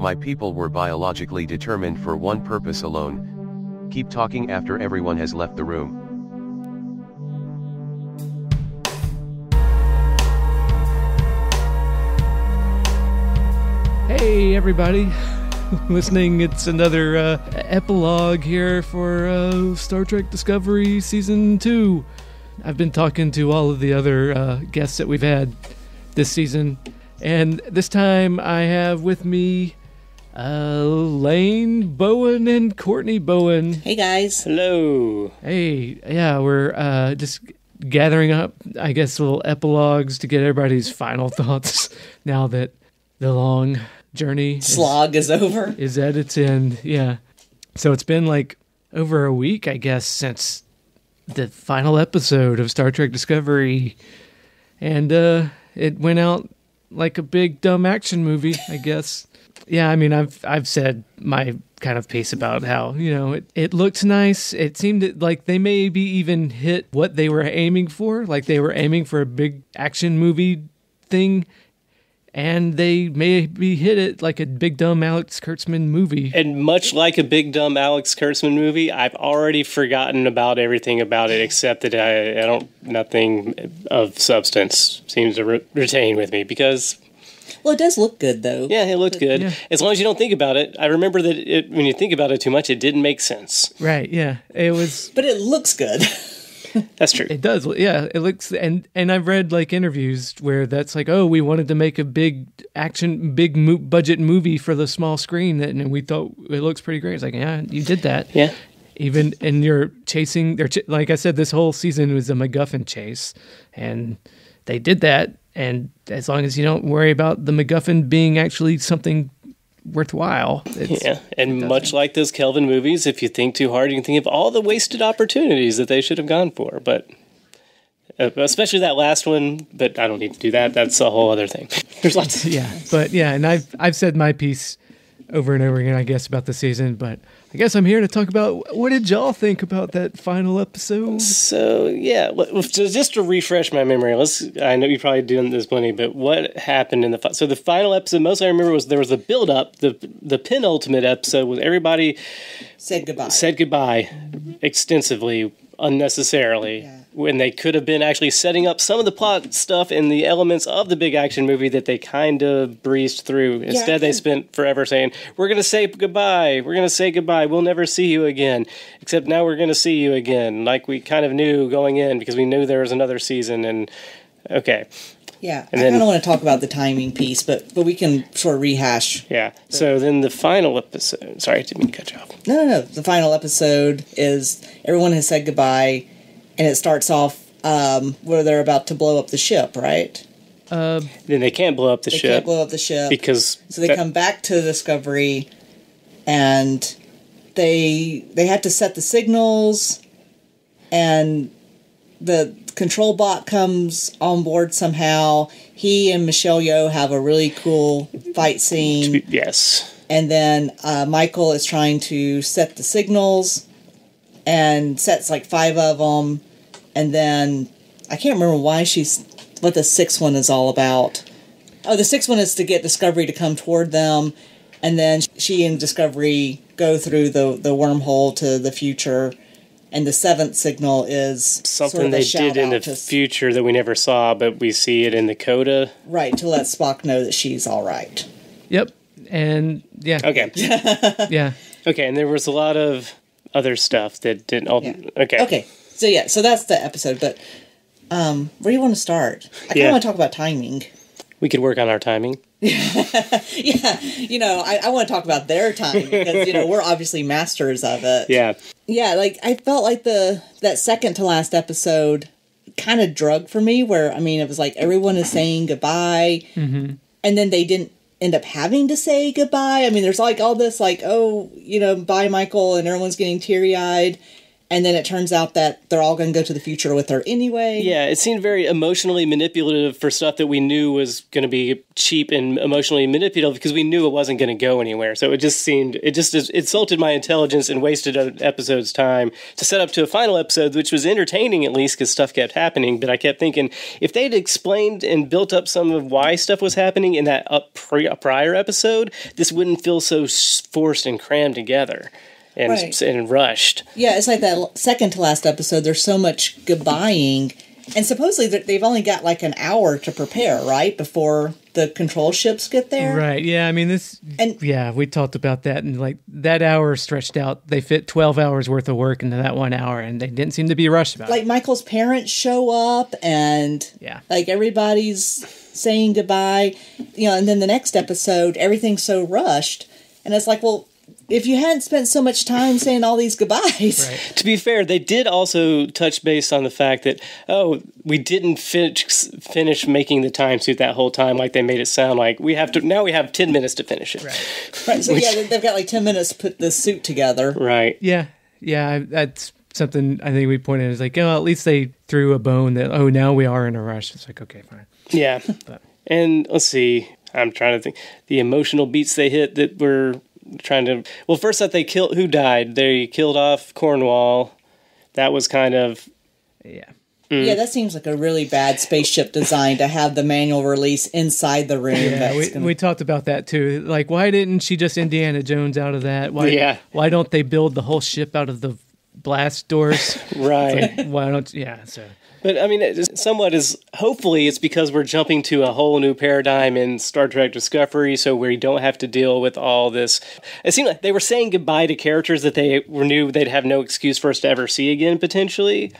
My people were biologically determined for one purpose alone. Keep talking after everyone has left the room. Hey everybody, listening, it's another epilogue here for Star Trek Discovery Season 2. I've been talking to all of the other guests that we've had this season, and this time I have with me Lane Bowen and Courtney Bowen. Hey guys. Hello. Hey, yeah, we're just gathering up, I guess, little epilogues to get everybody's final thoughts now that the long journey slog is over. Is at its end, yeah. So it's been like over a week, I guess, since the final episode of Star Trek Discovery. And it went out like a big dumb action movie, I guess. Yeah, I mean, I've said my kind of piece about how, you know, it looked nice. It seemed like they maybe even hit what they were aiming for. Like they were aiming for a big action movie thing. And they maybe hit it like a big dumb Alex Kurtzman movie. And much like a big dumb Alex Kurtzman movie, I've already forgotten about everything about it except that I don't, nothing of substance seems to retain with me because... Well, it does look good, though. Yeah, it looked good. Yeah. As long as you don't think about it. I remember that when you think about it too much, it didn't make sense. Right, yeah. It was... But it looks good. That's true. It does, yeah. It looks, and I've read like interviews where that's like, oh, we wanted to make a big action, budget movie for the small screen, and we thought it looks pretty great. It's like, yeah, you did that. Yeah. Even and you're chasing. Like I said, this whole season was a MacGuffin chase, and they did that. And as long as you don't worry about the MacGuffin being actually something worthwhile. Yeah, and much like those Kelvin movies, if you think too hard, you can think of all the wasted opportunities that they should have gone for, but especially that last one, but I don't need to do that. That's a whole other thing. There's lots of... Yeah, and I've said my piece over and over again, I guess, about the season, but I guess I'm here to talk about what did y'all think about that final episode? So, yeah, just to refresh my memory, I know you're probably doing this plenty, but what happened in so the final episode, most I remember was there was a build-up, the penultimate episode was everybody said goodbye extensively, unnecessarily, when they could have been actually setting up some of the plot stuff and the elements of the big action movie that they kind of breezed through. Instead, they spent forever saying, we're going to say goodbye, we'll never see you again, except now we're going to see you again, like we kind of knew going in because we knew there was another season, and okay. Yeah, I kind of want to talk about the timing piece, but we can sort of rehash. Yeah, so then the final episode, sorry, I didn't mean to cut you off. No, the final episode is everyone has said goodbye, and it starts off where they're about to blow up the ship, right? Then they can't blow up the ship. They can't blow up the ship. Because... So they come back to Discovery, and they have to set the signals, and the control bot comes on board somehow. He and Michelle Yeoh have a really cool fight scene. Yes. And then Michael is trying to set the signals, and sets like 5 of them. And then, I can't remember what the 6th one is all about. Oh, the 6th one is to get Discovery to come toward them. And then she and Discovery go through the wormhole to the future. And the 7th signal is something sort of they did in the future that we never saw, but we see it in the coda. Right, to let Spock know that she's all right. Yep, and yeah. Okay. Yeah. Okay, and there was a lot of other stuff that didn't... Okay. So that's the episode, but where do you want to start? I kind of want to talk about timing. We could work on our timing. Yeah, I want to talk about their timing because, we're obviously masters of it. Yeah. Yeah, like, I felt like that second to last episode kind of drug for me, where, it was like everyone is saying goodbye, and then they didn't end up having to say goodbye. There's like all this, like, bye, Michael, and everyone's getting teary-eyed. And then it turns out that they're all going to go to the future with her anyway. Yeah, it seemed very emotionally manipulative for stuff that we knew was going to be cheap and emotionally manipulative because we knew it wasn't going to go anywhere. So it just insulted my intelligence and wasted an episode's time to set up to a final episode, which was entertaining at least because stuff kept happening. But I kept thinking, if they'd explained and built up some of why stuff was happening in that prior episode, this wouldn't feel so forced and crammed together. And rushed. Yeah, it's like that second to last episode. There's so much goodbying, and supposedly they've only got like an hour to prepare, right, before the control ships get there. Right. Yeah. I mean, we talked about that, and like that hour stretched out. They fit 12 hours worth of work into that 1 hour, and they didn't seem to be rushed about it. Like Michael's parents show up, and like everybody's saying goodbye, and then the next episode, everything's so rushed, and it's like, well, if you hadn't spent so much time saying all these goodbyes. Right. To be fair, they did also touch base on the fact that, we didn't finish making the time suit that whole time like they made it sound like. Now we have 10 minutes to finish it. Right. So they've got like 10 minutes to put the suit together. Right. Yeah. Yeah, that's something I think we pointed out. It's like, at least they threw a bone that, now we are in a rush. It's like, okay, fine. Yeah. And let's see. I'm trying to think. The emotional beats they hit that were... first that who died? They killed off Cornwall. That was kind of... Yeah. Yeah, that seems like a really bad spaceship design to have the manual release inside the room. Yeah, we talked about that too. Like, why didn't she just Indiana Jones out of that? Why don't they build the whole ship out of the blast doors? Right. Like, why don't... Yeah, so... But, I mean, hopefully it's because we're jumping to a whole new paradigm in Star Trek Discovery, so we don't have to deal with all this. It seemed like they were saying goodbye to characters that they knew they'd have no excuse for us to ever see again, potentially.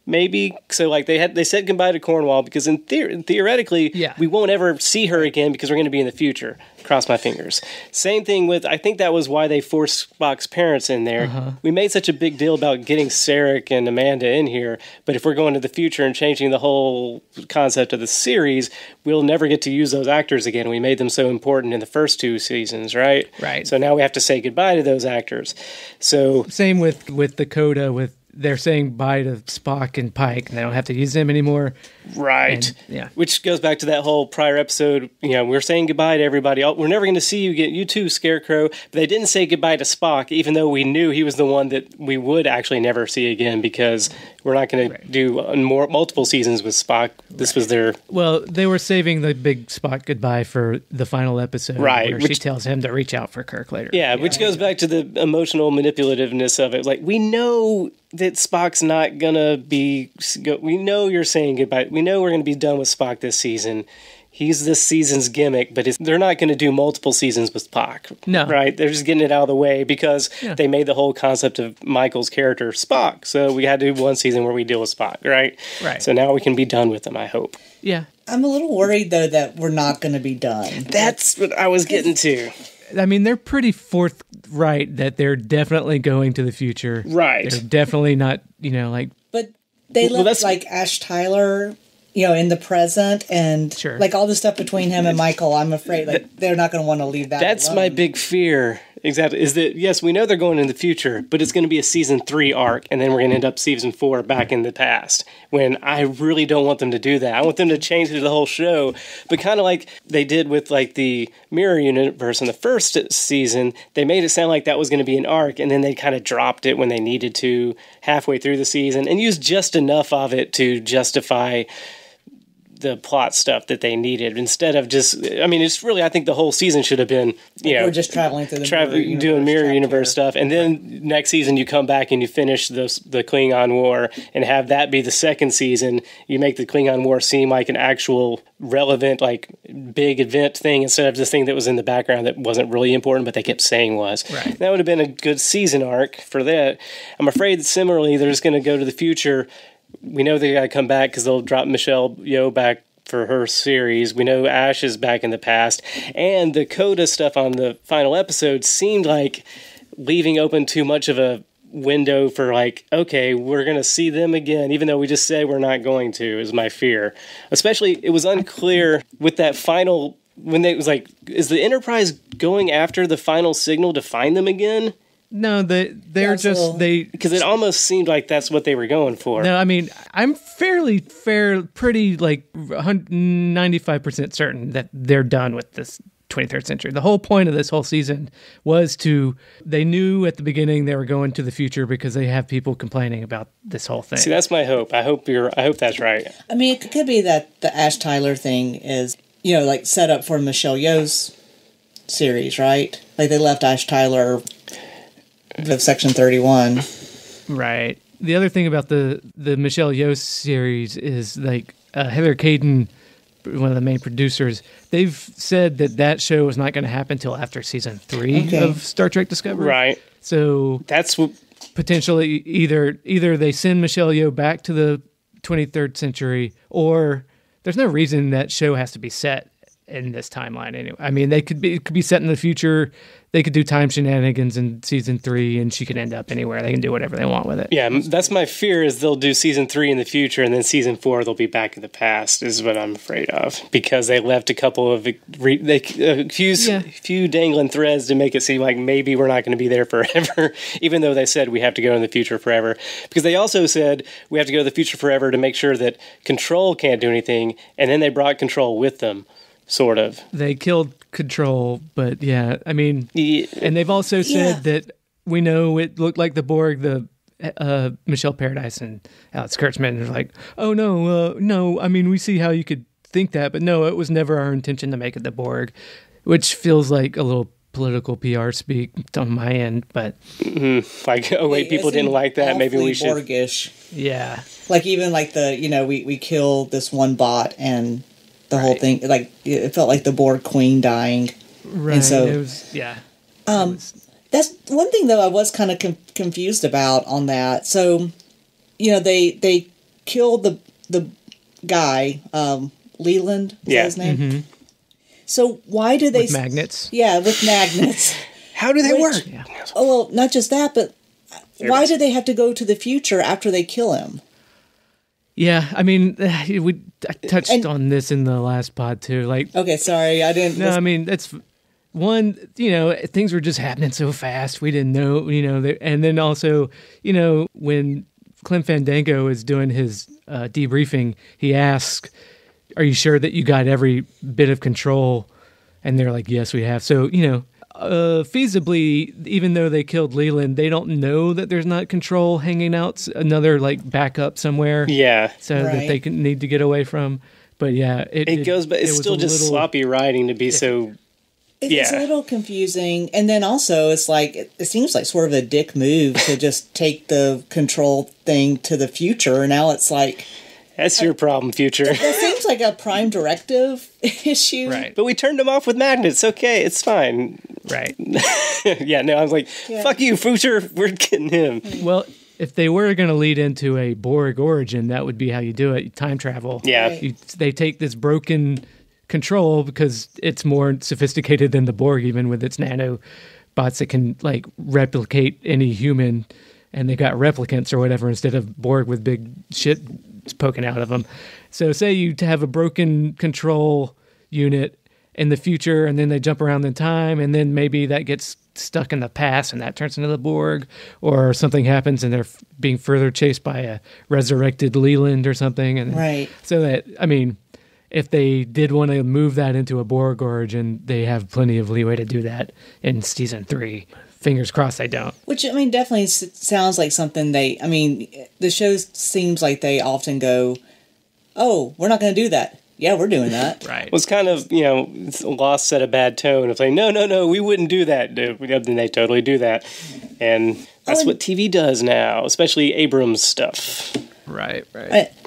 Maybe. So, like, they said goodbye to Cornwall because theoretically, we won't ever see her again because we're going to be in the future. Cross my fingers. Same thing with, I think that was why they forced Spock's parents in there. Uh-huh. We made such a big deal about getting Sarek and Amanda in here, but if we're going to the future and changing the whole concept of the series, we'll never get to use those actors again. We made them so important in the first 2 seasons, right? Right. So now we have to say goodbye to those actors. So same with the coda they're saying bye to Spock and Pike, and they don't have to use them anymore. Right. Which goes back to that whole prior episode. We're saying goodbye to everybody. We're never going to see you again. You too, Scarecrow. But they didn't say goodbye to Spock, even though we knew he was the one that we would actually never see again because we're not going to do multiple seasons with Spock. This was their... Well, they were saving the big Spock goodbye for the final episode, where she tells him to reach out for Kirk later. Yeah, which goes back to the emotional manipulativeness of it. Like, we know that Spock's not going to be... We know you're saying goodbye. We know we're going to be done with Spock this season. He's this season's gimmick, but they're not going to do multiple seasons with Spock. No. Right? They're just getting it out of the way because they made the whole concept of Michael's character Spock. So we had to do one season where we deal with Spock, right? Right. So now we can be done with him, I hope. Yeah. I'm a little worried, though, that we're not going to be done. That's what I was getting to. I mean, they're pretty forthright that they're definitely going to the future. Right. They're definitely not, But they left, like, Ash Tyler... in the present, and like all the stuff between him and Michael, I'm afraid they're not going to want to leave that. That's alone. my big fear. Exactly. Is that, yes, we know they're going in the future, but it's going to be a season 3 arc, and then we're going to end up season 4 back in the past. When I really don't want them to do that. I want them to change the whole show, but kind of like they did with like the Mirror Universe in the first season. They made it sound like that was going to be an arc, and then they kind of dropped it when they needed to halfway through the season, and used just enough of it to justify the plot stuff that they needed instead of just, it's really, I think the whole season should have been, we're just traveling through doing Mirror Universe stuff. And then next season you come back and you finish the Klingon War and have that be the second season. You make the Klingon War seem like an actual relevant, like big event thing instead of this thing that was in the background that wasn't really important, but they kept saying was. Right. That would have been a good season arc for that. I'm afraid that similarly, they're just going to go to the future. We know they got to come back because they'll drop Michelle Yeoh back for her series. We know Ash is back in the past. And the coda stuff on the final episode seemed like leaving open too much of a window for like, okay, we're going to see them again, even though we just said we're not going to, is my fear. Especially, it was unclear with that final, when it was like, is the Enterprise going after the final signal to find them again? No, they're just so- they. Because it almost seemed like that's what they were going for. No, I mean I'm pretty like 95% certain that they're done with this 23rd century. The whole point of this whole season was they knew at the beginning they were going to the future because they have people complaining about this whole thing. See, that's my hope. I hope that's right. I mean, it could be that the Ash Tyler thing is, like set up for Michelle Yeoh's series, right? Like they left Ash Tyler of Section 31. Right. The other thing about the Michelle Yeoh series is like Heather Caden, one of the main producers, they've said that show is not going to happen until after season 3 of Star Trek Discovery. Right. So That's what. potentially either they send Michelle Yeoh back to the 23rd century, or there's no reason that show has to be set in this timeline anyway. I mean, it could be set in the future. They could do time shenanigans in season 3, and she could end up anywhere. They can do whatever they want with it. Yeah, that's my fear is they'll do season 3 in the future, and then season 4 they'll be back in the past. Is what I'm afraid of, because they left a couple of few dangling threads to make it seem like maybe we're not going to be there forever, even though they said we have to go in the future forever. Because they also said we have to go to the future forever to make sure that Control can't do anything, and then they brought Control with them. Sort of. They killed Control, but yeah, I mean, and they've also said that we know it looked like the Borg, Michelle Paradise and Alex Kurtzman are like, oh no, I mean, we see how you could think that, but no, it was never our intention to make it the Borg, which feels like a little political PR speak on my end, but like, oh wait, people didn't like that. Maybe we should. Borgish. Yeah, like even like the we killed this one bot and. The whole thing, like, it felt like the Borg Queen dying. Right. And so, it was, yeah. That's one thing, though, I was kind of confused about on that. So, they killed the guy, Leland, is that his name? Mm-hmm. So why do they... With magnets? Yeah, with magnets. How do they work? Yeah. Oh, well, not just that, but why do they have to go to the future after they kill him? Yeah, I mean, I touched on this in the last pod too. Like, okay, sorry, I didn't. No, I mean that's one. Things were just happening so fast. We didn't know. And then also, when Clem Fandango is doing his debriefing, he asks, "Are you sure that you got every bit of control?" And they're like, "Yes, we have." So feasibly, even though they killed Leland, they don't know that there's not Control hanging out another like backup somewhere. Yeah, so that they need to get away from. But yeah, it goes, but it's still just sloppy writing to be so. It's a little confusing, and then also it's like it seems like sort of a dick move to just take the Control thing to the future. And now it's like. That's your problem, future. That seems like a Prime Directive issue. Right. But we turned them off with magnets. Okay, it's fine. Right. Yeah, no, I was like, fuck you, future. We're getting him. Well, if they were going to lead into a Borg origin, that would be how you do it. Time travel. Yeah. Right. They take this broken Control because it's more sophisticated than the Borg, even with its nanobots that can like replicate any human, and they got replicants or whatever instead of Borg with big shit poking out of them. So say you have a broken Control unit in the future, and then they jump around in time, and then maybe that gets stuck in the past and that turns into the Borg, or something happens and they're being further chased by a resurrected Leland or something. And right. So that, I mean, if they did want to move that into a Borg origin, they have plenty of leeway to do that in season 3. Fingers crossed they don't. Which, I mean, definitely sounds like something the show seems like they often go, oh, we're not going to do that. Yeah, we're doing that. Right. It was kind of, Lost set a bad tone of saying, no, we wouldn't do that. Then they totally do that. And that's what TV does now, especially Abrams stuff. Right.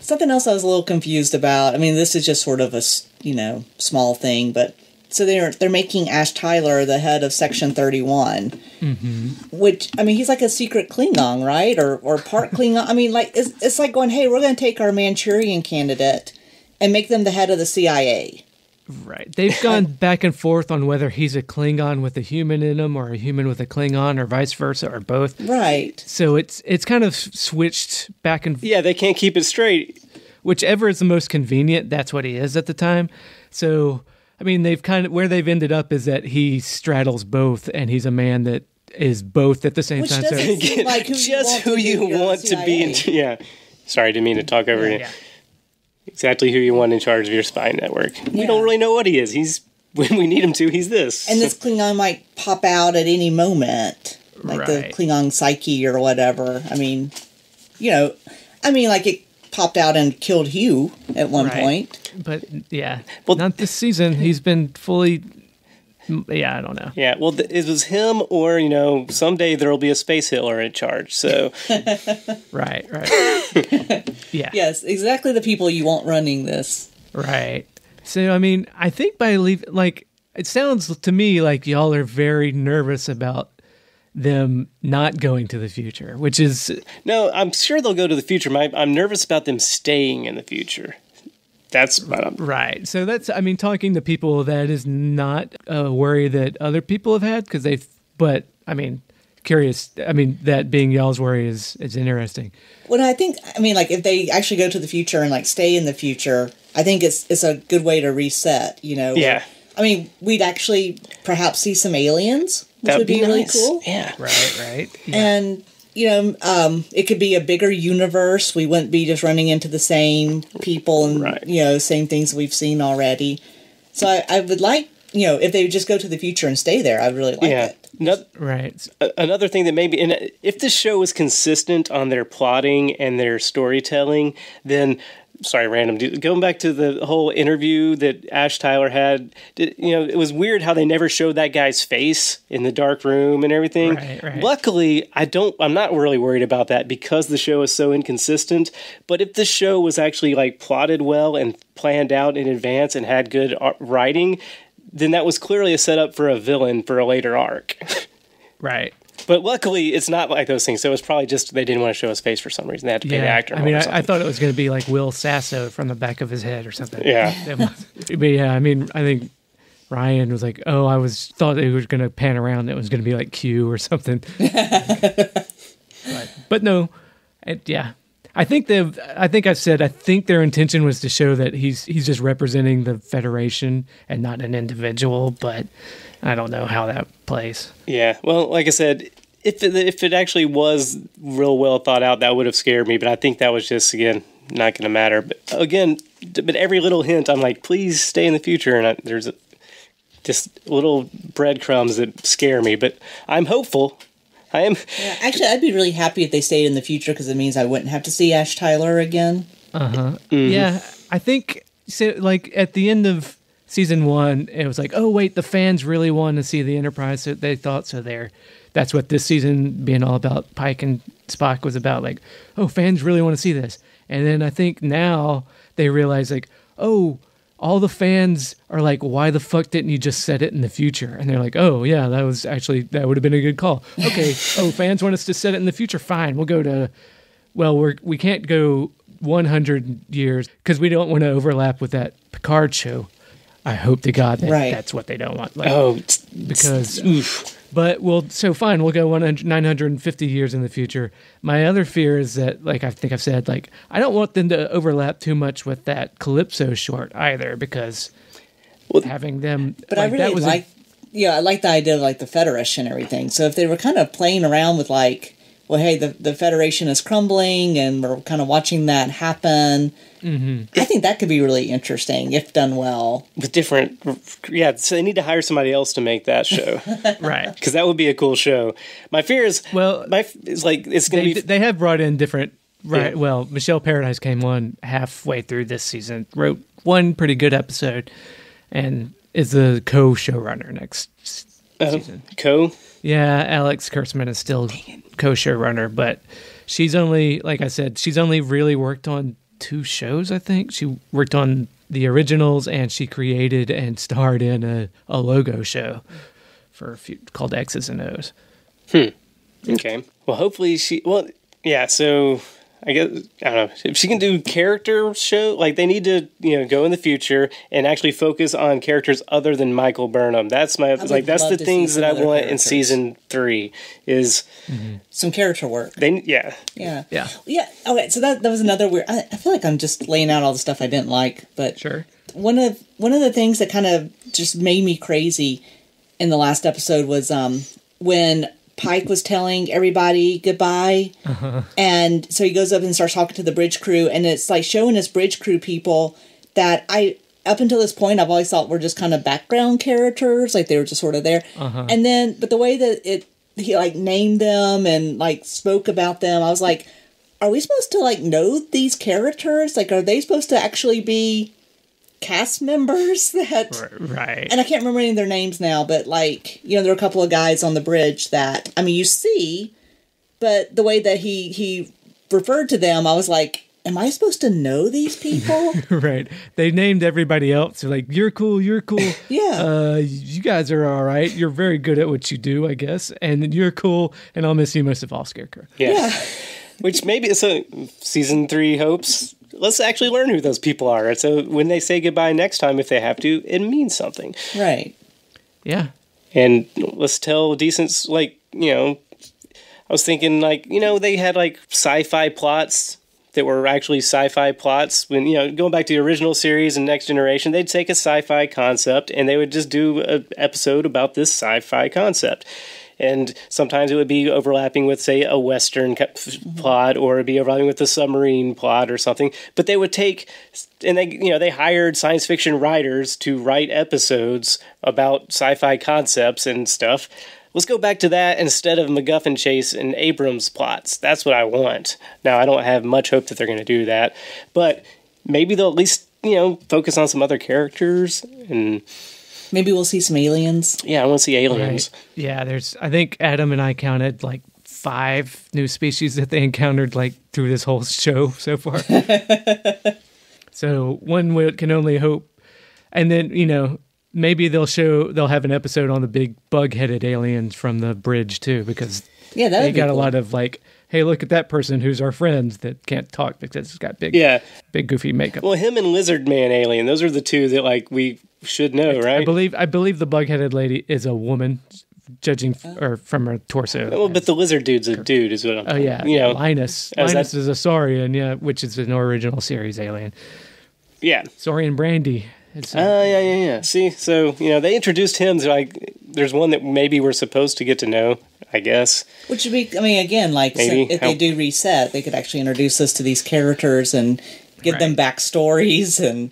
Something else I was a little confused about. I mean, this is just sort of a, small thing, but so they're making Ash Tyler the head of Section 31, which, I mean, he's like a secret Klingon, right? Or part Klingon. I mean, like it's like going, hey, we're going to take our Manchurian candidate and make them the head of the CIA. Right. They've gone back and forth on whether he's a Klingon with a human in him or a human with a Klingon or vice versa or both. Right. So it's kind of switched back and forth. Yeah, they can't keep it straight. Whichever is the most convenient, that's what he is at the time. So, I mean, they've kind of, where they've ended up is that he straddles both, and he's a man that is both at the same Which time. doesn't seem like who you want to be in. Yeah. Sorry, didn't mean to talk over you. Yeah. Exactly who you want in charge of your spy network. We don't really know what he is. He's when we need him to, he's this. And this Klingon might pop out at any moment. Like the Klingon psyche or whatever. I mean, like it popped out and killed Hugh at one point. But, not this season. He's been fully... Yeah, I don't know. Yeah, well, it was him or, someday there will be a space healer in charge, so... Right. Yeah. Yes, exactly the people you want running this. Right. So, I mean, I think it sounds to me like y'all are very nervous about them not going to the future, which is... No, I'm sure they'll go to the future. I'm nervous about them staying in the future. That's right. So that's, talking to people, that is not a worry that other people have had, curious. That being y'all's worry is interesting. Well, I think, if they actually go to the future and stay in the future, I think it's a good way to reset, Yeah. We'd actually perhaps see some aliens, which would be really nice. cool. Yeah. Right. Yeah. And, it could be a bigger universe. We wouldn't be just running into the same people and, same things we've seen already. So I would like, if they would just go to the future and stay there, I'd really like it. Right. Another thing that maybe, and if this show is consistent on their plotting and their storytelling, then... Sorry, random. Going back to the whole interview that Ash Tyler had, it was weird how they never showed that guy's face in the dark room and everything. Right. Luckily, I'm not really worried about that because the show is so inconsistent. But if the show was actually plotted well and planned out in advance and had good writing, then that was clearly a setup for a villain for a later arc. Right. But luckily, it's not like those things. So it's probably just they didn't want to show his face for some reason. They had to pay the actor. I thought it was going to be like Will Sasso from the back of his head or something. Yeah. But yeah, I think Ryan was like, thought they were going to pan around. And it was going to be like Q or something. but no, I think their intention was to show that he's just representing the Federation and not an individual. But I don't know how that plays. Yeah, well, like I said, if it actually was real well thought out, that would have scared me. But I think that was just, again, not going to matter. But every little hint, I'm like, please stay in the future. And there's just little breadcrumbs that scare me. But I'm hopeful. I am. Yeah, actually, I'd be really happy if they stayed in the future because it means I wouldn't have to see Ash Tyler again. Mm-hmm. Yeah, I think so. At the end of season 1, it was like, oh wait, the fans really want to see the Enterprise, so they thought so. That's what this season being all about. Pike and Spock was about. Fans really want to see this, and then I think now they realize all the fans are like, why the fuck didn't you just set it in the future? And they're like, oh yeah, that would have been a good call. Okay, fans want us to set it in the future. Fine, we'll go to. Well, we can't go 100 years because we don't want to overlap with that Picard show. I hope to God that's what they don't want. Because, but fine, we'll go 950 years in the future. My other fear is that, I think I've said, I don't want them to overlap too much with that Calypso short either, because having them. But I really I like the idea of the Federation and everything. So if they were kind of playing around with hey, the Federation is crumbling and we're kind of watching that happen. Mm-hmm. I think that could be really interesting if done well. With different, so they need to hire somebody else to make that show. Right. Because that would be a cool show. My fear is, it's going to be... They have brought in different, right, yeah. Well, Michelle Paradise came on halfway through this season, wrote one pretty good episode, and is the co-showrunner next season. Yeah, Alex Kurtzman is still co-showrunner, but she's only, like I said, she's only really worked on 2 shows, I think. She worked on the originals, and she created and starred in a logo show for a few called X's and O's. Okay. Well, hopefully so I guess, I don't know, if she can do character show, they need to, go in the future and actually focus on characters other than Michael Burnham. That's that's the things that I want in season 3 is some character work. Yeah. Okay, so that was another weird. I feel like I'm just laying out all the stuff I didn't like, but sure. One of the things that kind of just made me crazy in the last episode was when Pike was telling everybody goodbye. And so he goes up and starts talking to the bridge crew, and it's like showing us bridge crew people that up until this point, I've always thought were just kind of background characters, like they were just sort of there. And then, but the way that he like named them and like spoke about them, I was like, are we supposed to like know these characters? Like, are they supposed to actually be cast members that... Right. And I can't remember any of their names now, but like, you know, there are a couple of guys on the bridge that, I mean, you see, but the way that he referred to them, I was like, am I supposed to know these people? Right. They named everybody else. They're like, you're cool. Yeah. You guys are all right. You're very good at what you do, I guess. And you're cool. And I'll miss you most of all, Scarecrow. Yeah. Which maybe, so season 3 hopes, let's actually learn who those people are. And so when they say goodbye next time, if they have to, it means something. Right. Yeah. And let's tell decent, like, you know, I was thinking, like, you know, they had like sci-fi plots that were actually sci-fi plots. When, you know, going back to the original series and Next Generation, they'd take a sci-fi concept and they would just do an episode about this sci-fi concept. And sometimes it would be overlapping with, say, a Western plot, or it'd be overlapping with the submarine plot or something. But they would take, and they hired science fiction writers to write episodes about sci-fi concepts and stuff. Let's go back to that instead of MacGuffin Chase and Abrams plots. That's what I want. Now, I don't have much hope that they're going to do that, but maybe they'll at least, you know, focus on some other characters and... Maybe we'll see some aliens. Yeah, I want to see aliens. Right. Yeah, I think Adam and I counted like 5 new species that they encountered like through this whole show so far. So one can only hope. And then, you know, maybe they'll have an episode on the big bug-headed aliens from the bridge too, because they got a lot of like, hey, look at that person who's our friend that can't talk because it's got big goofy makeup. Well, him and Lizard Man alien, those are the two that like we should know, right? I believe the bug-headed lady is a woman, judging or from her torso. Well, but the lizard dude's a dude, is what I'm. Oh yeah, you know, Linus is a Saurian, yeah, which is an original series alien. Yeah, Saurian Brandy. Yeah. See, so you know they introduced him. So like, there's one that maybe we're supposed to get to know, I guess. Which would be, I mean, again, like if they do reset, they could actually introduce us to these characters and give them backstories and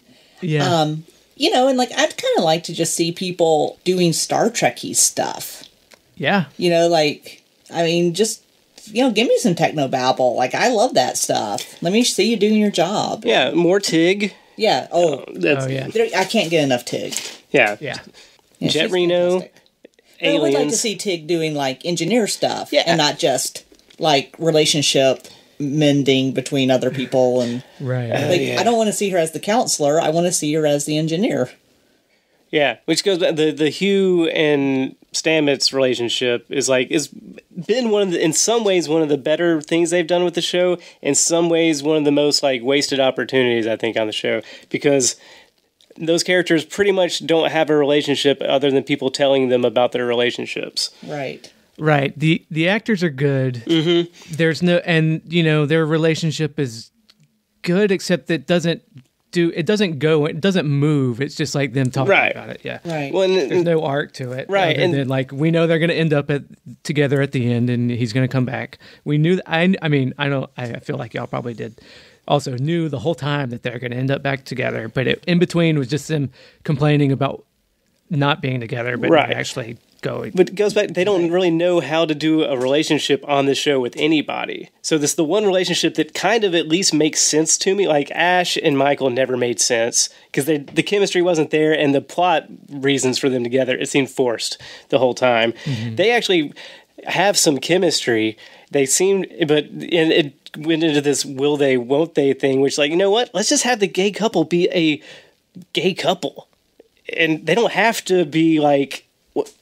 you know, and like I'd kind of like to just see people doing Star Trek-y stuff. Yeah. You know, like, I mean, just, you know, give me some technobabble. Like, I love that stuff. Let me see you doing your job. Yeah, more Tig. Yeah. Yeah. I can't get enough Tig. Yeah. Jet Reno. I would like to see Tig doing, like, engineer stuff. And not just, like, relationship mending between other people. And I don't want to see her as the counselor. I want to see her as the engineer. Yeah, which goes back the Hugh and Stamets relationship is been in some ways one of the better things they've done with the show. In some ways, one of the most like wasted opportunities I think on the show, because those characters pretty much don't have a relationship other than people telling them about their relationships. Right. The actors are good. Mm-hmm. There's no, and you know their relationship is good, except that it doesn't move. It's just like them talking about it. Yeah. Right. Well, there's no arc to it. Right. And then like we know they're going to end up together at the end, and he's going to come back. We knew. I feel like y'all probably did. Also knew the whole time that they're going to end up back together, but in between was just them complaining about not being together, but not actually going. But it goes back, they don't really know how to do a relationship on the show with anybody. So this is the one relationship that kind of at least makes sense to me. Like Ash and Michael never made sense because the chemistry wasn't there, and the plot reasons for them together, it seemed forced the whole time. Mm-hmm. They actually have some chemistry. They seem, but it went into this will they, won't they thing, which like, you know what? Let's just have the gay couple be a gay couple. And they don't have to be like,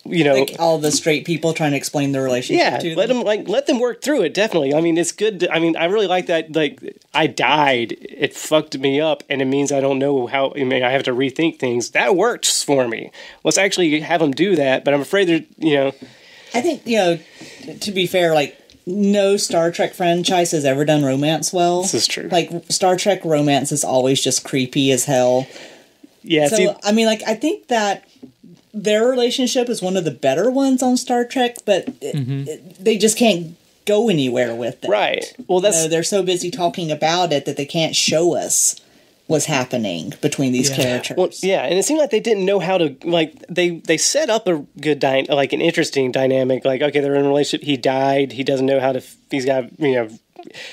you know, like all the straight people trying to explain their relationship to them. Let them work through it. Definitely. I mean, it's good. I really like that. Like, I died. It fucked me up, and it means I don't know how. I mean, I have to rethink things. That works for me. Let's actually have them do that. But I'm afraid they're, you know. I think, you know, to be fair, like no Star Trek franchise has ever done romance well. This is true. Like Star Trek romance is always just creepy as hell. Yeah. So I mean, like I think that their relationship is one of the better ones on Star Trek, but they just can't go anywhere with it. Right. Well, they're so busy talking about it that they can't show us what's happening between these characters. Well, yeah, and it seemed like they didn't know how to, like, they set up a good, like, an interesting dynamic. Like, okay, they're in a relationship, he died, he doesn't know how to, he's got,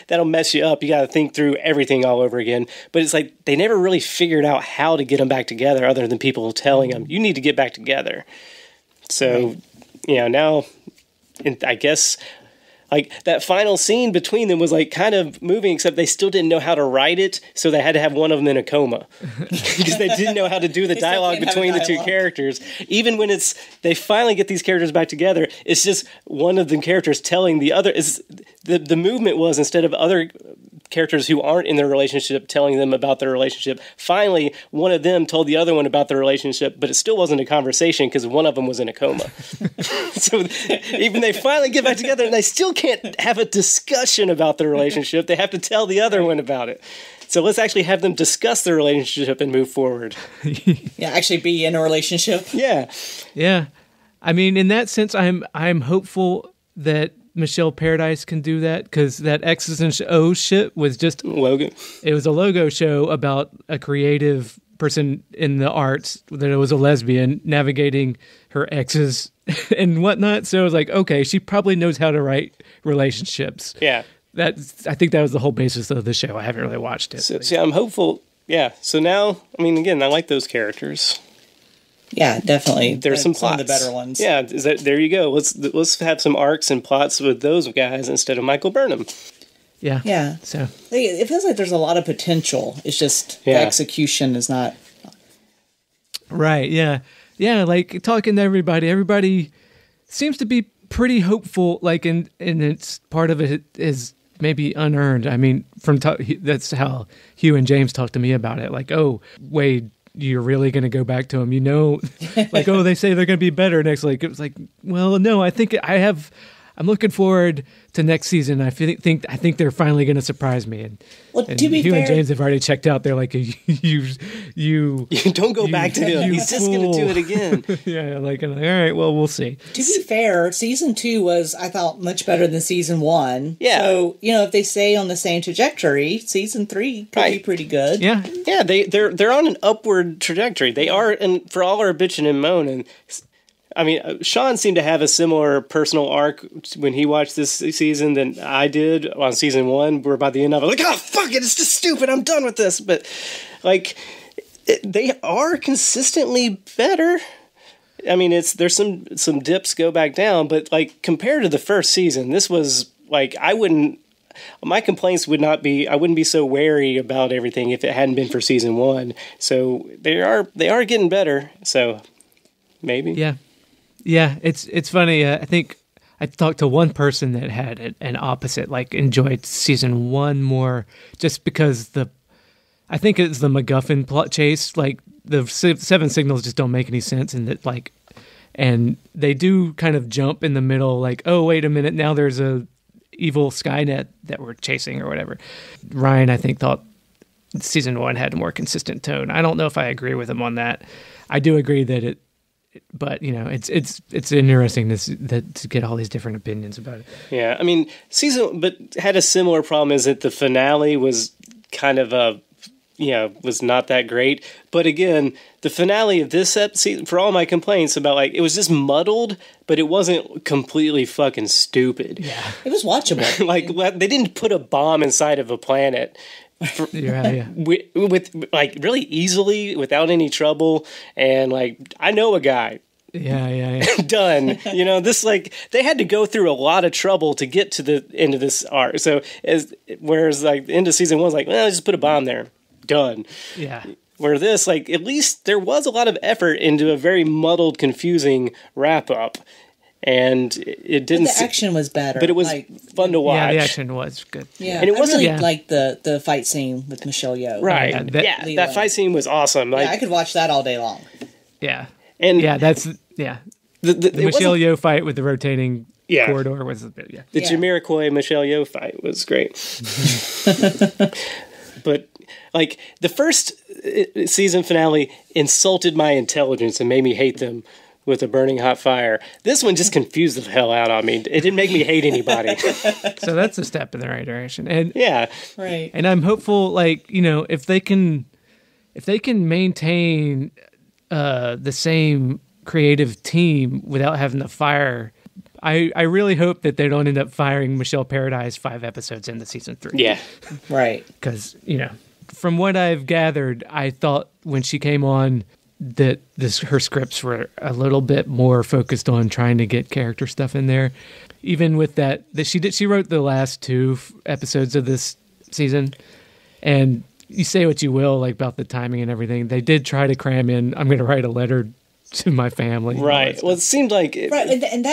that'll mess you up. You got to think through everything all over again. But it's like they never really figured out how to get them back together other than people telling them, you need to get back together. So, now, I guess, like, that final scene between them was, like, kind of moving, except they still didn't know how to write it, so they had to have one of them in a coma. Because they didn't know how to do the dialogue between the two characters. Even when they finally get these characters back together, it's just one of the characters telling the other. The movement was, instead of other characters who aren't in their relationship telling them about their relationship, finally one of them told the other one about their relationship, but it still wasn't a conversation because one of them was in a coma. So even they finally get back together and they still can't have a discussion about their relationship. They have to tell the other one about it. So let's actually have them discuss their relationship and move forward. Yeah, actually be in a relationship. Yeah. Yeah. I mean, in that sense, I'm hopeful that Michelle Paradise can do that, because that X's and O's shit was just logo. It was a logo show about a creative person in the arts that was a lesbian navigating her exes and whatnot. So I was like, okay, she probably knows how to write relationships. Yeah. I think that was the whole basis of the show. I haven't really watched it. So I'm hopeful. Yeah. So now, I mean, again, I like those characters. Yeah, definitely. There's some plots. Some of the better ones. Yeah, there you go. Let's have some arcs and plots with those guys instead of Michael Burnham. Yeah. Yeah. So it feels like there's a lot of potential. It's just the execution is not. Right. Yeah. Yeah. Like, talking to everybody seems to be pretty hopeful. Like, and it's part of it is maybe unearned. I mean, that's how Hugh and James talked to me about it. Like, oh, Wade, you're really going to go back to him, like, oh, they say they're going to be better next. Like, it was like, well, no, I think I'm looking forward to next season. I think they're finally going to surprise me. And to be Hugh fair, and James have already checked out. They're like, you don't go back to him. He's just going to do it again. Yeah, like, all right, well, we'll see. To be fair, season 2 was, I thought, much better than season 1. Yeah. So, if they stay on the same trajectory, season 3 could be pretty good. Yeah. Yeah, they're on an upward trajectory. They are, and for all our bitching and moaning, I mean, Sean seemed to have a similar personal arc when he watched this season than I did on season 1, where by the end of it, like, oh, fuck it, it's just stupid, I'm done with this. But, like, they are consistently better. I mean, there's some dips go back down, but, like, compared to the first season, this was, like, my complaints would not be, I wouldn't be so wary about everything if it hadn't been for season 1. So they are getting better. So maybe. Yeah. Yeah, it's funny. I think I talked to one person that had an opposite, like, enjoyed season 1 more, just because I think it's the MacGuffin plot chase. Like, the 7 signals just don't make any sense, and that, like, and they do kind of jump in the middle, like, oh, wait a minute, now there's a evil Skynet that we're chasing or whatever. Ryan, I think, thought season 1 had a more consistent tone. I don't know if I agree with him on that. I do agree that but it's interesting to get all these different opinions about it. Yeah, I mean, but had a similar problem, is that the finale was kind of was not that great. But again, the finale of this episode, for all my complaints about, like, it was just muddled, but it wasn't completely fucking stupid. Yeah, it was watchable. Like, they didn't put a bomb inside of a planet. With like, really easily, without any trouble, and, like, I know a guy. Yeah. Done. This, like, they had to go through a lot of trouble to get to the end of this arc. So whereas, like, the end of season 1 was like, well, just put a bomb there. Done. Yeah. Where this, like, at least there was a lot of effort into a very muddled, confusing wrap up. And it didn't. But the action was better, but it was fun to watch. Yeah, the action was good. Yeah, and it wasn't like the fight scene with Michelle Yeoh. Right. That fight scene was awesome. Like, I could watch that all day long. Yeah, and that's the Michelle Yeoh fight with the rotating corridor was a bit. Yeah, the Jamiroquai Michelle Yeoh fight was great. But, like, the first season finale insulted my intelligence and made me hate them with a burning hot fire. This one just confused the hell out on me. It didn't make me hate anybody. So that's a step in the right direction. And yeah. Right. And I'm hopeful, like, you know, if they can maintain the same creative team without having to fire, I really hope that they don't end up firing Michelle Paradise 5 episodes into season 3. Yeah. Right. Because, you know, from what I've gathered, I thought when she came on that her scripts were a little bit more focused on trying to get character stuff in there. Even with that she wrote the last 2 episodes of this season, and you say what you will, like, about the timing and everything, they did try to cram in, I'm going to write a letter to my family. Right. Well, it seemed like... Right, and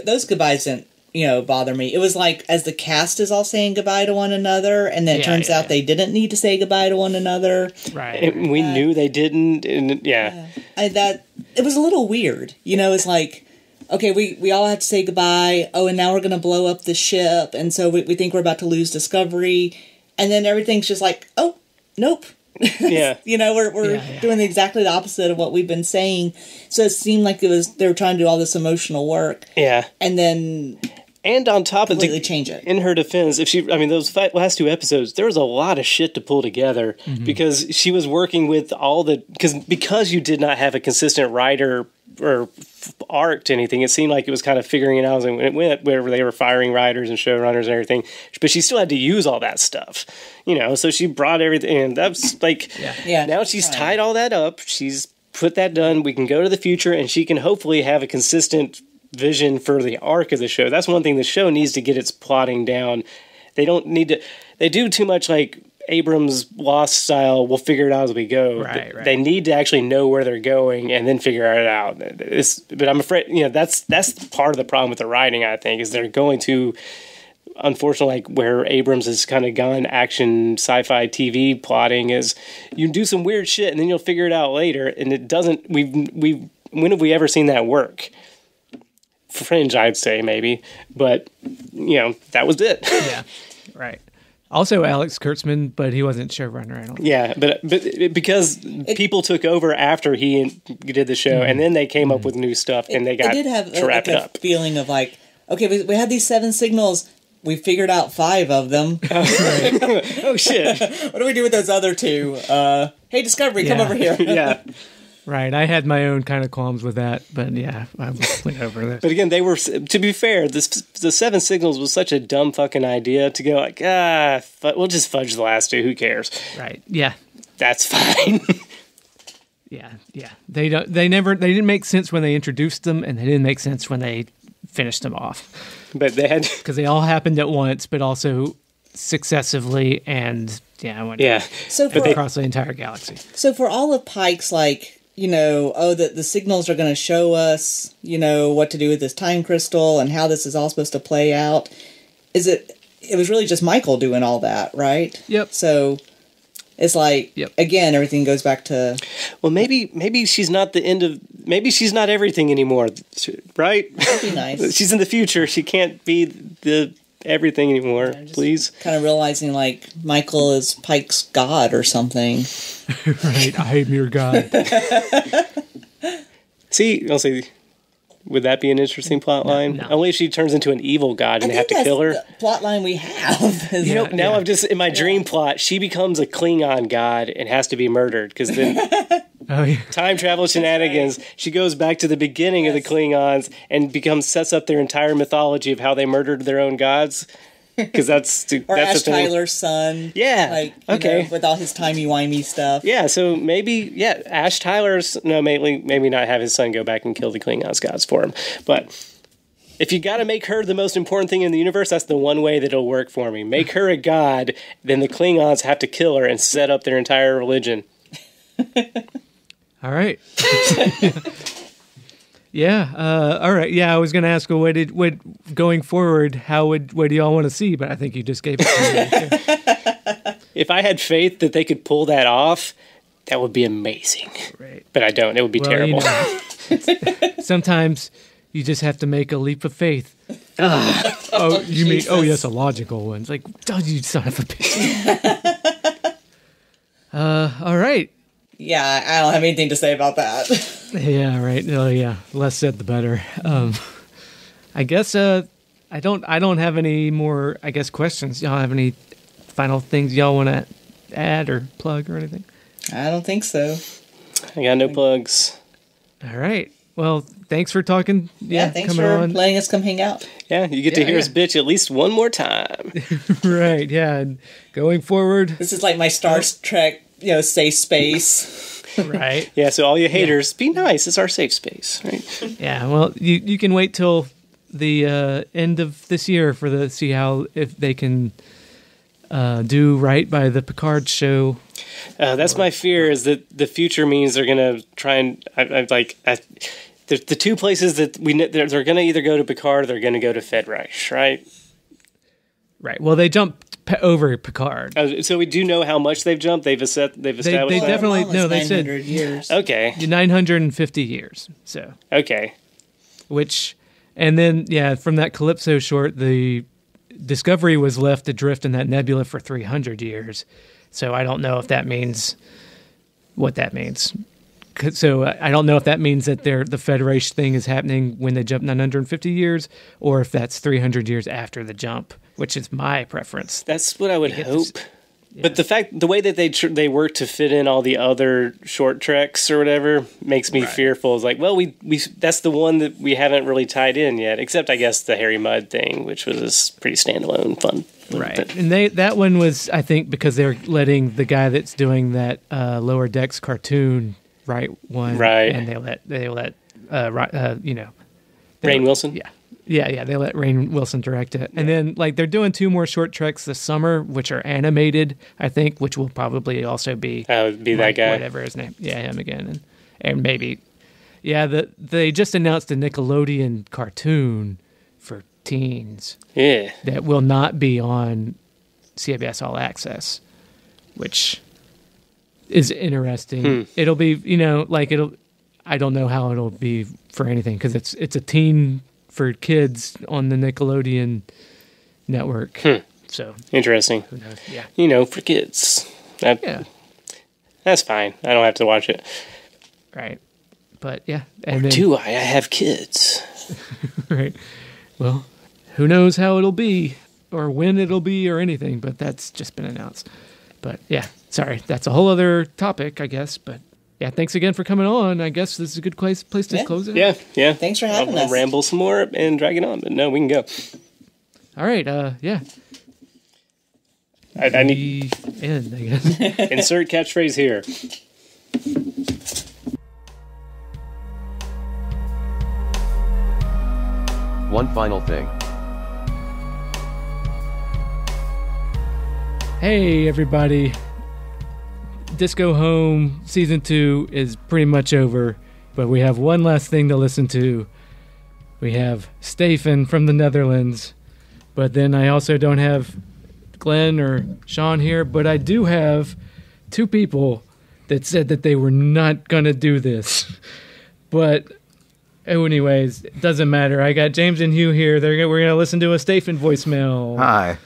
those goodbyes didn't, you know, bother me. It was like, as the cast is all saying goodbye to one another, and then it turns out they didn't need to say goodbye to one another. Right. And we knew they didn't, and it was a little weird. You know, it's like, okay, we all have to say goodbye. Oh, and now we're going to blow up the ship, and so we think we're about to lose Discovery, and then everything's just like, oh, nope. Yeah. You know, we're doing exactly the opposite of what we've been saying. So it seemed like they were trying to do all this emotional work. Yeah. And then... And on top of completely change it. In her defense, those last 2 episodes, there was a lot of shit to pull together because she was working with all the... Because you did not have a consistent writer or arc to anything, it seemed like it was kind of figuring it out when it went, where they were firing writers and showrunners and everything. But she still had to use all that stuff, you know. So she brought everything, and that's like, now she's tied all that up. She's put that done. We can go to the future, and she can hopefully have a consistent vision for the arc of the show. That's one thing the show needs to get its plotting down. They don't need to. They do too much like Abrams Lost style. We'll figure it out as we go. Right. They need to actually know where they're going and then figure it out. But I'm afraid, you know, that's part of the problem with the writing. I think is they're going to, unfortunately, like where Abrams has kind of gone action sci-fi TV plotting is you do some weird shit and then you'll figure it out later, and it doesn't. When have we ever seen that work? Fringe, I'd say maybe, but you know, that was it. Yeah, right. Also, Alex Kurtzman, but he wasn't showrunner. I don't think. Yeah, but because people took over after he did the show, and then they came up with new stuff, and they got did have to wrap it up. Feeling of like, okay, we had these 7 signals. We figured out 5 of them. Oh shit! What do we do with those other 2? Hey, Discovery, come over here. Yeah. Right, I had my own kind of qualms with that, but yeah, I went over this. But again, they were, to be fair, the 7 signals was such a dumb fucking idea to go like, we'll just fudge the last 2, who cares? Right, yeah. That's fine. Yeah. They didn't make sense when they introduced them, and they didn't make sense when they finished them off. But they had... Because they all happened at once, but also successively, and So across the entire galaxy. So for all of Pike's, like, you know, the signals are going to show us, you know, what to do with this time crystal and how this is all supposed to play out. It was really just Michael doing all that, right? Yep. So it's like, again, everything goes back to... Well, maybe she's not the end of... Maybe she's not everything anymore, right? That'd be nice. She's in the future. She can't be the everything anymore, please. Kind of realizing, like, Michael is Pike's god or something. Right, I am your god. See, I'll say, would that be an interesting plot line? No. Only if she turns into an evil god and they have to kill her. The plot line we have. You know, now I'm just, in my dream plot, she becomes a Klingon god and has to be murdered, because then time travel shenanigans, she goes back to the beginning of the Klingons and sets up their entire mythology of how they murdered their own gods. Because that's Ash Tyler's son. Yeah. Like, okay. Know, with all his timey-wimey stuff. Yeah, so maybe, Ash Tyler's... No, maybe not have his son go back and kill the Klingons gods for him. But if you got to make her the most important thing in the universe, that's the one way that it'll work for me. Make her a god, then the Klingons have to kill her and set up their entire religion. All right. Yeah. All right. Yeah, I was going to ask, what going forward, what do y'all want to see? But I think you just gave it to me. If I had faith that they could pull that off, that would be amazing. Right. But I don't. It would be terrible. You know, sometimes you just have to make a leap of faith. Oh, you mean? Oh, yes, a logical one. It's like, oh, you son of a bitch. All right. Yeah, I don't have anything to say about that. Yeah, right. Oh, yeah. Less said, the better. I guess I don't have any more, I guess, questions. Y'all have any final things y'all want to add or plug or anything? I don't think so. I got no plugs. All right. Well, thanks for talking. Yeah, thanks for letting us come hang out. Yeah, you get to hear us bitch at least one more time. Right, yeah. And going forward... This is like my Star Trek, safe space. Right. Yeah, so all you haters, be nice. It's our safe space, right? Yeah, well, you can wait till the end of this year see how if they can do right by the Picard show. That's my fear, is that the future means they're going to try and... the two places that they're going to either go to Picard or they're going to go to Fedreich, right? Right. Well, they jumped over Picard. So we do know how much they've jumped. They've established. They that? definitely They said 900 years. Okay. 950 years. So okay. And then from that Calypso short, the Discovery was left to drift in that nebula for 300 years. So I don't know if that means what that means. So I don't know if that means that the Federation thing is happening when they jump 950 years, or if that's 300 years after the jump, which is my preference. That's what I would hope. But the way that they work to fit in all the other short treks or whatever makes me fearful. It's like, well, we that's the one that we haven't really tied in yet, except I guess the Harry Mudd thing, which was pretty standalone fun. Right. But, And that one was, I think, because they're letting the guy that's doing that Lower Decks cartoon write one, right? And they let Rainn Wilson. Yeah. They let Rainn Wilson direct it, and then they're doing 2 more short treks this summer, which are animated, I think, which will probably also be that guy, whatever his name, him again, and maybe, they just announced a Nickelodeon cartoon for teens, that will not be on CBS All Access, which is interesting. It'll be, I don't know how it'll be for anything, because it's a teen for kids on the Nickelodeon network. So interesting. Who knows? Yeah. For kids. That's fine. I don't have to watch it. Right. But yeah. Do I? I have kids. Right. Well, who knows how it'll be or when it'll be or anything, but that's just been announced. But yeah, sorry. That's a whole other topic, I guess. But yeah, thanks again for coming on. I guess this is a good place to close it. Yeah. Thanks for having us. I'll ramble some more and drag it on, but no, we can go. All right. Yeah. I need end, I guess. Insert catchphrase here. One final thing. Hey, everybody. Disco Home Season 2 is pretty much over, but we have one last thing to listen to. We have Stefan from the Netherlands, but then I also don't have Glenn or Sean here, but I do have 2 people that said that they were not going to do this. But anyways, it doesn't matter. I got James and Hugh here. We're going to listen to a Stefan voicemail. Hi.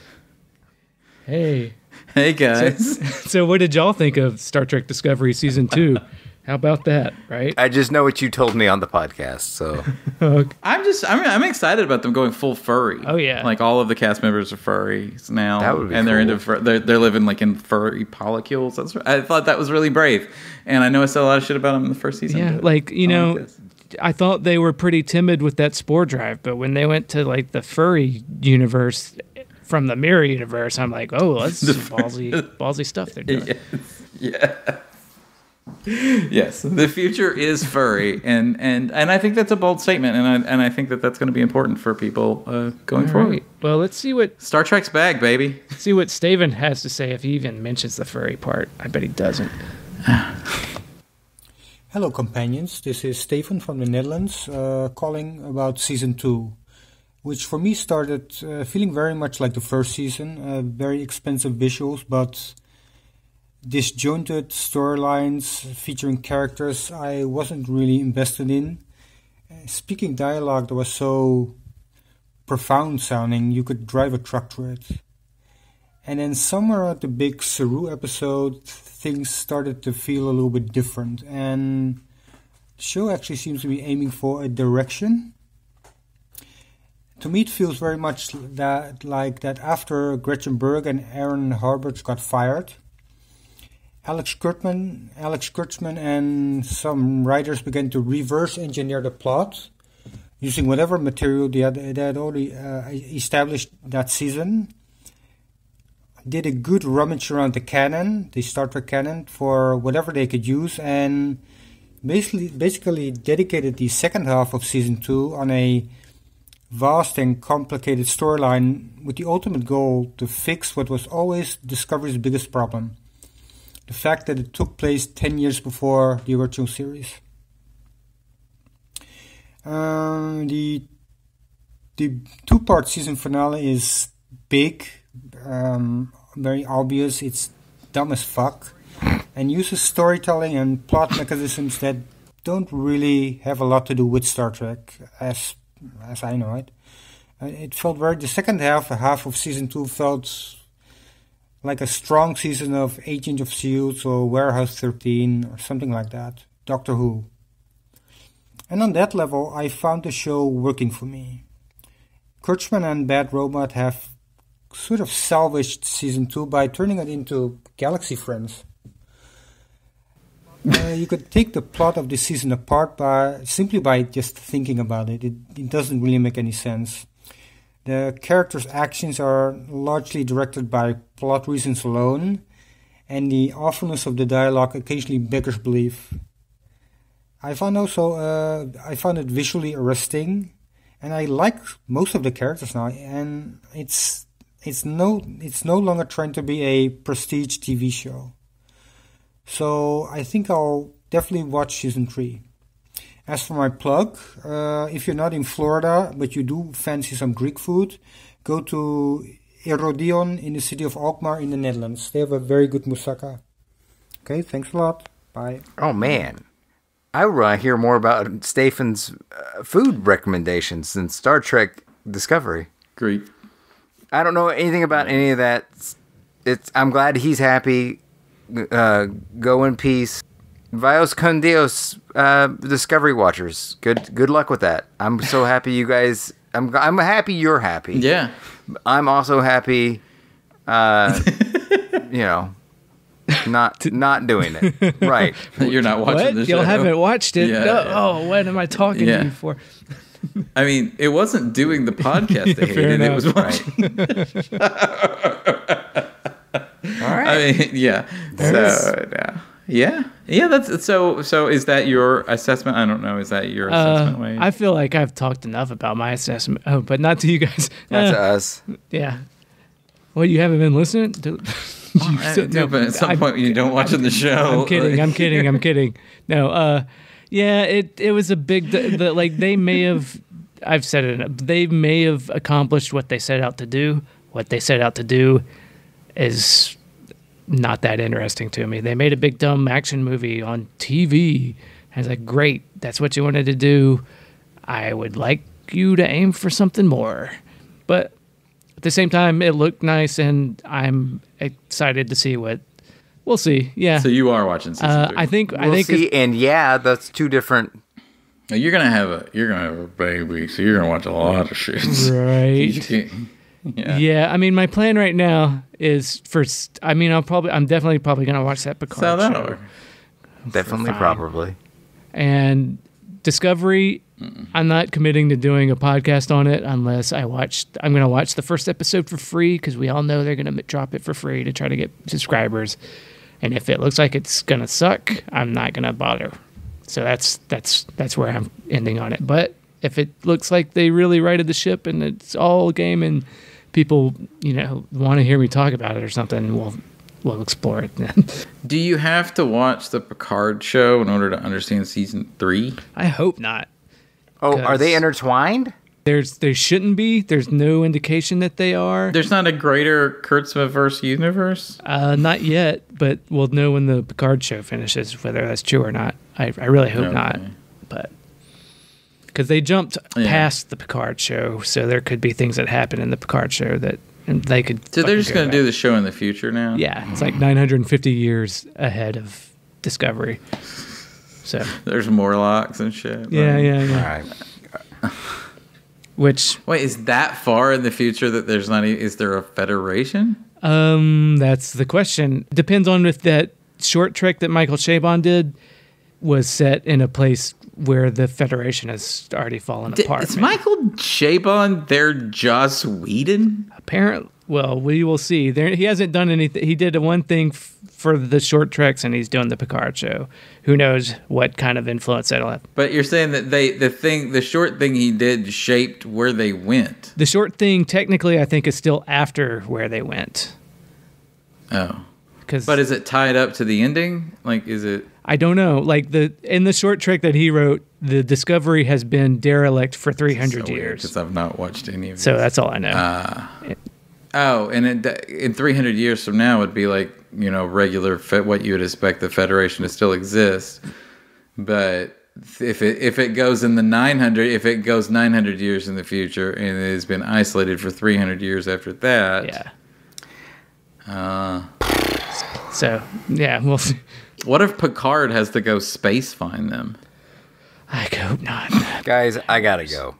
Hey. Hey, guys. So what did y'all think of Star Trek Discovery Season 2? How about that, right? I just know what you told me on the podcast, so. Okay. I'm excited about them going full furry. Oh, yeah. Like, all of the cast members are furries now. That would be and cool. they're living, in furry polycules. I thought that was really brave. And I know I said a lot of shit about them in the first season. Yeah, I thought they were pretty timid with that spore drive, but when they went to, the furry universe from the mirror universe, I'm like, oh, that's some ballsy stuff they're doing. Yeah. Yes, the future is furry, and I think that's a bold statement, and I think that's going to be important for people going forward. Right. Well, let's see what Star Trek's back, baby. See what Stefan has to say, if he even mentions the furry part. I bet he doesn't. Hello, companions. This is Stefan from the Netherlands, calling about Season 2, which for me started feeling very much like the first season. Very expensive visuals, but disjointed storylines featuring characters I wasn't really invested in. Speaking dialogue that was so profound sounding, you could drive a truck through it. And then somewhere at the big Saru episode, things started to feel a little bit different. And show actually seems to be aiming for a direction. To me, it feels very much like that after Gretchen Berg and Aaron Harberts got fired, Alex Kurtzman and some writers began to reverse engineer the plot using whatever material they had already established that season. Did a good rummage around the canon, the Star Trek canon, for whatever they could use, and basically dedicated the second half of season 2 on a vast and complicated storyline with the ultimate goal to fix what was always Discovery's biggest problem: the fact that it took place 10 years before the original series. The two-part season finale is big, very obvious. It's dumb as fuck, and uses storytelling and plot mechanisms that don't really have a lot to do with Star Trek, as I know it. It felt the second half of season 2 felt like a strong season of Agent of S.H.I.E.L.D. or Warehouse 13 or something like that, Doctor Who. And on that level, I found the show working for me. Kurtzman and Bad Robot have sort of salvaged season 2 by turning it into Galaxy Friends. You could take the plot of this season apart simply by just thinking about it. It doesn't really make any sense. The characters' actions are largely directed by plot reasons alone, and the awfulness of the dialogue occasionally beggars belief. I found it visually arresting, and I like most of the characters now. And it's no longer trying to be a prestige TV show. So I think I'll definitely watch season 3. As for my plug, if you're not in Florida but you do fancy some Greek food, go to Erodion in the city of Alkmaar in the Netherlands. They have a very good moussaka. Okay, thanks a lot. Bye. Oh man, I want to hear more about Stefan's food recommendations in Star Trek Discovery. Great. I don't know anything about any of that. I'm glad he's happy. Go in peace. Vios con Dios, Discovery Watchers. Good luck with that. I'm so happy you guys. I'm happy you're happy. Yeah. I'm also happy. Not doing it. Right. You're not watching the show. You haven't watched it. Yeah, no. yeah. Oh, what am I talking to you for? I mean, it wasn't doing the podcast they hated. It was watching. All right. I mean, yeah. Yeah. That's so. Is that your assessment? I don't know. Is that your assessment, Wade? I feel like I've talked enough about my assessment. Oh, but not to you guys. Not to us. Yeah. Well, you haven't been listening to. But at some point when you don't watch the show. I'm kidding. No. Yeah. It was a big. They may have. I've said it. They may have accomplished what they set out to do. What they set out to do is not that interesting to me. They made a big dumb action movie on TV. I was like, great, that's what you wanted to do. I would like you to aim for something more. But at the same time, it looked nice, and I'm excited to see what we'll see. Yeah. So you are watching season 3. I think see, and that's two different. You're gonna have a baby, so you're gonna watch a lot of shit. Right. Yeah. I mean, my plan right now is I'm definitely probably gonna watch that Picard show. Definitely, probably. And Discovery, I'm not committing to doing a podcast on it unless I'm gonna watch the first episode for free, because we all know they're gonna drop it for free to try to get subscribers. And if it looks like it's gonna suck, I'm not gonna bother. So that's where I'm ending on it. But if it looks like they really righted the ship and it's all game and people, want to hear me talk about it or something, we'll explore it then. Do you have to watch the Picard show in order to understand season 3? I hope not. Oh, are they intertwined? There shouldn't be. There's no indication that they are. There's not a greater Kurtzman-verse universe? Not yet, but we'll know when the Picard show finishes whether that's true or not. I really hope not. But because they jumped past the Picard show, so there could be things that happen in the Picard show that they could. So they're just going to do the show in the future now? Yeah, it's like 950 years ahead of Discovery. So there's Morlocks and shit. yeah. All right. Which Wait, is that far in the future that there's not? Is there a federation? that's the question. Depends on if that short trek that Michael Chabon did was set in a place where the Federation has already fallen apart. Is Michael Chabon their Joss Whedon? Apparently, well, we will see. He hasn't done anything. He did one thing for the short treks, and he's doing the Picard show. Who knows what kind of influence that'll have? But you're saying that the short thing he did shaped where they went. The short thing, technically, I think, is still after where they went. Oh, 'Cause but is it tied up to the ending? Like, is it? I don't know. Like in the short trek that he wrote, the Discovery has been derelict for 300 years. Because I've not watched any of it. So that's all I know. And in 300 years from now, it'd be like, regular what you would expect the Federation to still exist. But if it goes in the 900, if it goes 900 years in the future and it has been isolated for 300 years after that. Yeah. So yeah, we'll see. What if Picard has to go space find them? I hope not. Guys, I gotta go.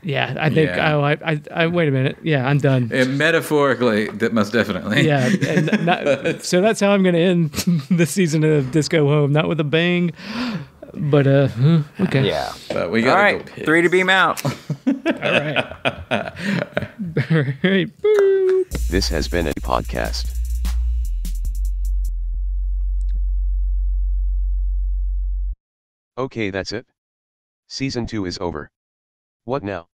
Yeah, I think. Yeah. Oh, I wait a minute. Yeah, I'm done. And metaphorically, that most definitely. Yeah, and so that's how I'm going to end the season of Disco Home. Not with a bang, but okay. Yeah. But we All got right, 3 to beam out. All right. All right. Boo. This has been a podcast. Okay, that's it. Season 2 is over. What now?